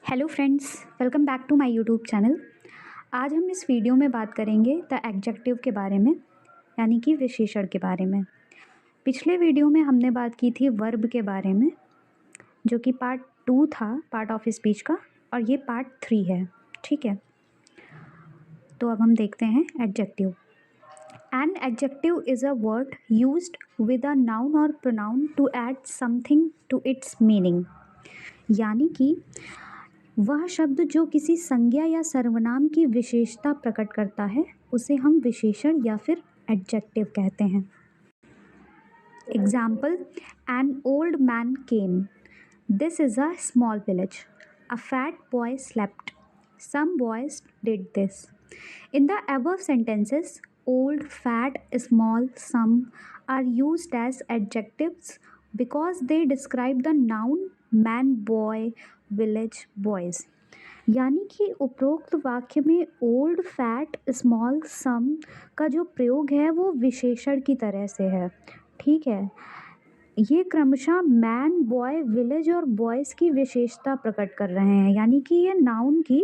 Hello friends, welcome back to my YouTube channel. आज हम इस वीडियो में बात करेंगे द एडजेक्टिव के बारे में, यानी कि विशेषण के बारे में। पिछले वीडियो में हमने बात की थी वर्ब के बारे में, जो कि पार्ट 2 था, पार्ट ऑफ स्पीच का, और ये पार्ट 3 है। ठीक है, तो अब हम देखते हैं adjective. An adjective is a word used with a noun और pronoun to add something to its meaning, यानी कि वह शब्द जो किसी संज्ञा या सर्वनाम की विशेषता प्रकट करता है उसे हम विशेषण या फिर एडजेक्टिव कहते हैं। Example, an old man came, this is a small village, a fat boy slept, some boys did this. In the above sentences, old, fat, small, some are used as adjectives because they describe the noun man, boy, village, boys। यानी कि उपरोक्त वाक्य में old, fat, small, सम का जो प्रयोग है वो विशेषण की तरह से है। ठीक है, ये क्रमशः मैन, बॉय, विलेज और बॉयज़ की विशेषता प्रकट कर रहे हैं, यानी कि ये नाउन की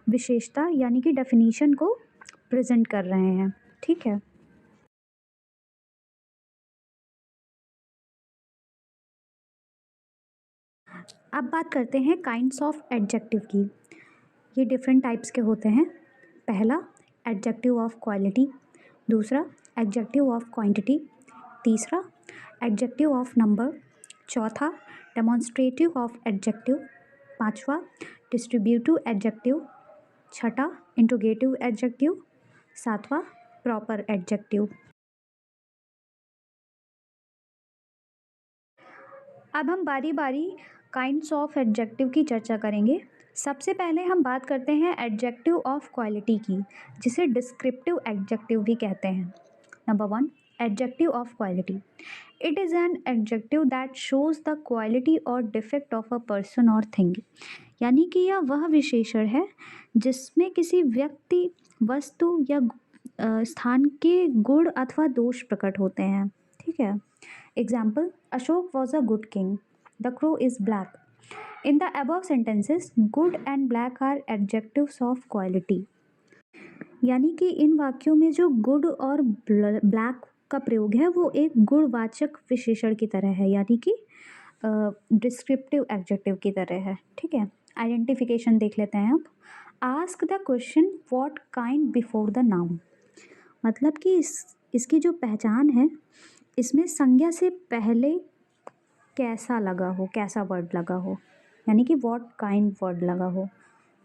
विशेषता यानी कि डेफिनीशन को प्रेजेंट कर रहे हैं। ठीक है, अब बात करते हैं काइंड्स ऑफ एडजेक्टिव की। ये डिफरेंट टाइप्स के होते हैं। पहला, एडजेक्टिव ऑफ क्वालिटी। दूसरा, एडजेक्टिव ऑफ क्वांटिटी। तीसरा, एडजेक्टिव ऑफ नंबर। चौथा, डेमोन्स्ट्रेटिव ऑफ एडजेक्टिव। पांचवा, डिस्ट्रीब्यूटिव एडजेक्टिव। छठा, इंट्रोगेटिव एडजेक्टिव। सातवां, प्रॉपर एडजेक्टिव। अब हम बारी बारी काइंड्स ऑफ एडजेक्टिव की चर्चा करेंगे। सबसे पहले हम बात करते हैं एडजेक्टिव ऑफ क्वालिटी की, जिसे डिस्क्रिप्टिव एडजेक्टिव भी कहते हैं। Number 1, adjective of quality. It is an adjective that shows the quality और डिफेक्ट ऑफ अ पर्सन और थिंग, यानी कि यह वह विशेषण है जिसमें किसी व्यक्ति, वस्तु या स्थान के गुण अथवा दोष प्रकट होते हैं। ठीक है, example, Ashok was a good king, the crow is black. In the above sentences, good and black are adjectives of quality। यानी कि इन वाक्यों में जो गुड और ब्लैक का प्रयोग है वो एक गुणवाचक विशेषण की तरह है, यानी कि डिस्क्रिप्टिव एडजेक्टिव की तरह है। ठीक है, आइडेंटिफिकेशन देख लेते हैं अब। Ask the question what kind before the noun, मतलब कि इसकी जो पहचान है, इसमें संज्ञा से पहले कैसा लगा हो, कैसा वर्ड लगा हो, यानी कि व्हाट काइंड वर्ड लगा हो।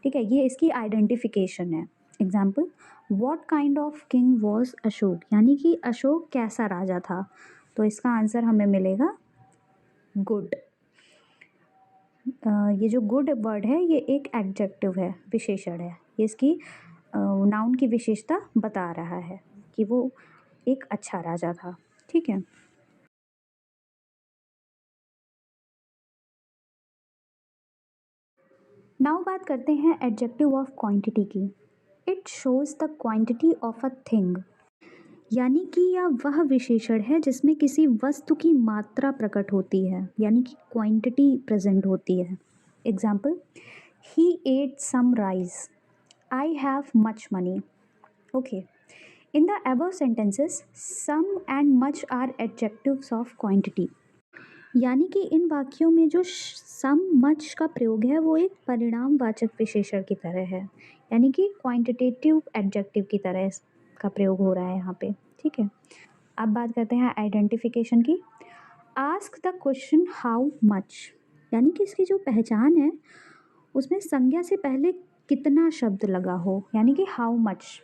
ठीक है, ये इसकी आइडेंटिफिकेशन है। Example, what kind of king was Ashok, यानी कि अशोक कैसा राजा था। तो इसका आंसर हमें मिलेगा गुड। ये जो गुड वर्ड है ये एक एडजेक्टिव है, विशेषण है। ये इसकी नाउन की विशेषता बता रहा है कि वो एक अच्छा राजा था। ठीक है, नाउ बात करते हैं एडजेक्टिव ऑफ क्वांटिटी की। It shows the quantity of a thing, यानी कि यह वह विशेषण है जिसमें किसी वस्तु की मात्रा प्रकट होती है, यानी कि क्वांटिटी प्रेजेंट होती है। Example, he ate some rice, I have much money. Okay, in the above sentences, some and much are adjectives of quantity। यानी कि इन वाक्यों में जो सम, मच का प्रयोग है वो एक परिणामवाचक विशेषण की तरह है, यानी कि क्वांटिटेटिव एडजेक्टिव की तरह का प्रयोग हो रहा है यहाँ पे। ठीक है, अब बात करते हैं आइडेंटिफिकेशन की। Ask the question how much, यानी कि इसकी जो पहचान है उसमें संज्ञा से पहले कितना शब्द लगा हो, यानी कि how much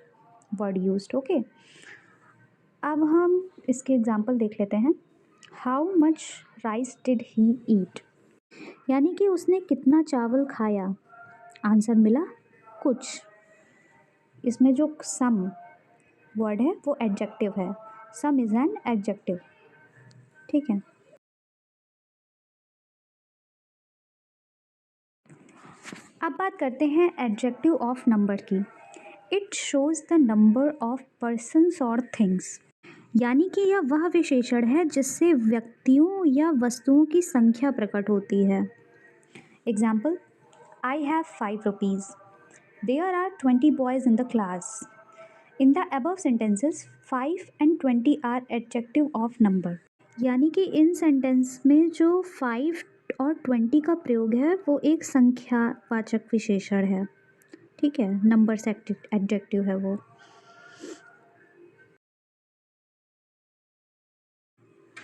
word used. Okay, अब हम इसके एग्जाम्पल देख लेते हैं। How much rice did he eat, यानी कि उसने कितना चावल खाया। आंसर मिला कुछ। इसमें जो सम वर्ड है वो एडजेक्टिव है, सम इज एन एडजेक्टिव। ठीक है, अब बात करते हैं एडजेक्टिव ऑफ नंबर की। It shows the number of persons और थिंग्स, यानी कि यह वह विशेषण है जिससे व्यक्तियों या वस्तुओं की संख्या प्रकट होती है। Example, I have 5 rupees. There are 20 boys in the class. In the above sentences, 5 and 20 are adjective of number. यानी कि इन सेंटेंस में जो 5 और 20 का प्रयोग है वो एक संख्यावाचक विशेषण है, ठीक है, नंबर से एडजेक्टिव है वो।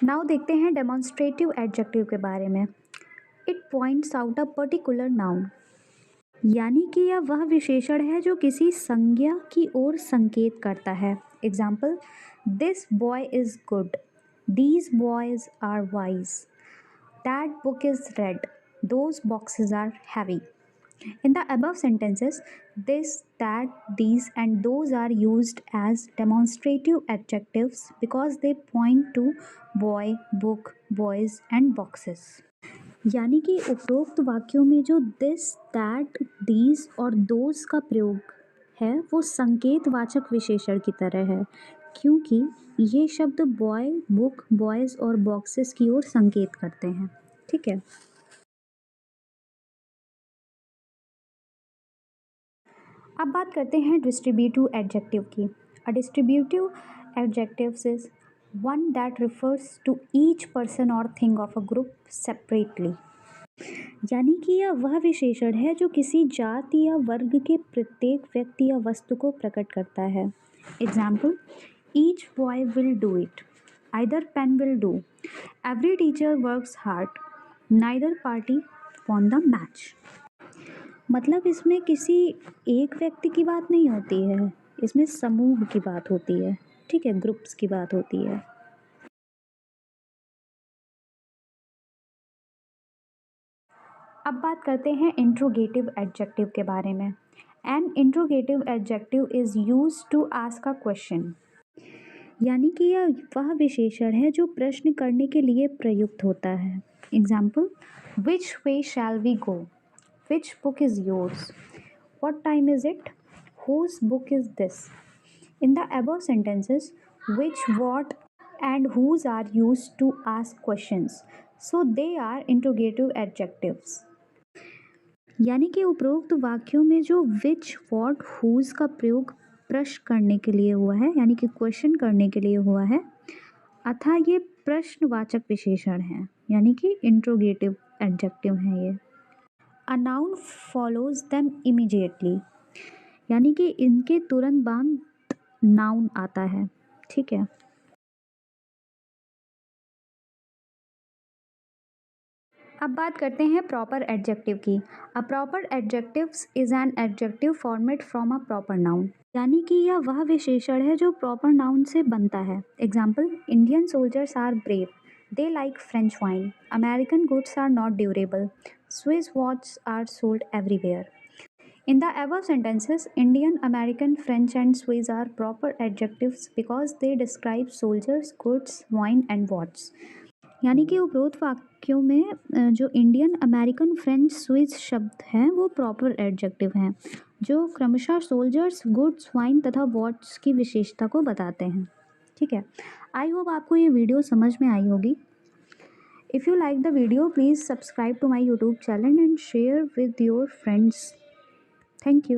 नाउ देखते हैं डेमोन्स्ट्रेटिव एडजेक्टिव के बारे में। It points out a particular noun, यानी कि यह वह विशेषण है जो किसी संज्ञा की ओर संकेत करता है। Example, this boy is good, these boys are wise, that book is red, those boxes are heavy. In the above sentences, this, that, these, and those are used as demonstrative adjectives because they point to boy, book, boys, and boxes. यानी कि उपरोक्त वाक्यों में जो this, that, these और those का प्रयोग है वो संकेतवाचक विशेषण की तरह है, क्योंकि ये शब्द बॉय, बुक, बॉयज़ और बॉक्सेस की ओर संकेत करते हैं, ठीक है। अब बात करते हैं डिस्ट्रीब्यूटिव एडजेक्टिव की। A distributive adjectives is one that refers to each person और thing of a group separately, यानी कि यह वह विशेषण है जो किसी जाति या वर्ग के प्रत्येक व्यक्ति या वस्तु को प्रकट करता है। Example, each boy will do it, either pen will do, every teacher works hard, neither party won the match. मतलब इसमें किसी एक व्यक्ति की बात नहीं होती है, इसमें समूह की बात होती है, ठीक है, ग्रुप्स की बात होती है। अब बात करते हैं इंट्रोगेटिव एडजेक्टिव के बारे में। An interrogative adjective is used to ask a question, यानी कि यह वह विशेषण है जो प्रश्न करने के लिए प्रयुक्त होता है। Example, which way shall we go, which book is yours, what time is it, whose book is this। In the above sentences, which, what, and whose are used to ask questions, so they are interrogative adjectives। यानी कि उपरोक्त वाक्यों में जो which, what, whose का प्रयोग प्रश्न करने के लिए हुआ है, यानी कि क्वेश्चन करने के लिए हुआ है, अतः ये प्रश्नवाचक विशेषण है, यानी कि इंट्रोगेटिव एडजेक्टिव है ये। A noun follows them immediately, यानी कि इनके तुरंत बाद नाउन आता है, ठीक है। अब बात करते हैं प्रॉपर एडजेक्टिव की। A proper adjectives is an adjective format from a proper noun, यानी कि यह वह विशेषण है जो प्रॉपर नाउन से बनता है। Example, Indian soldiers are brave, they like French wine, American goods are not durable, Swiss watch are sold everywhere. In the above sentences, Indian, American, French and Swiss are proper adjectives because they describe soldiers, goods, wine and watch। यानी कि उपरोक्त वाक्यों में जो Indian, American, French, Swiss शब्द हैं वो proper adjective हैं जो क्रमशः सोल्जर्स, गुड्स, वाइन तथा वॉच की विशेषता को बताते हैं, ठीक है। आई होप आपको ये वीडियो समझ में आई होगी। If you like the video please subscribe to my YouTube channel and share with your friends. Thank you.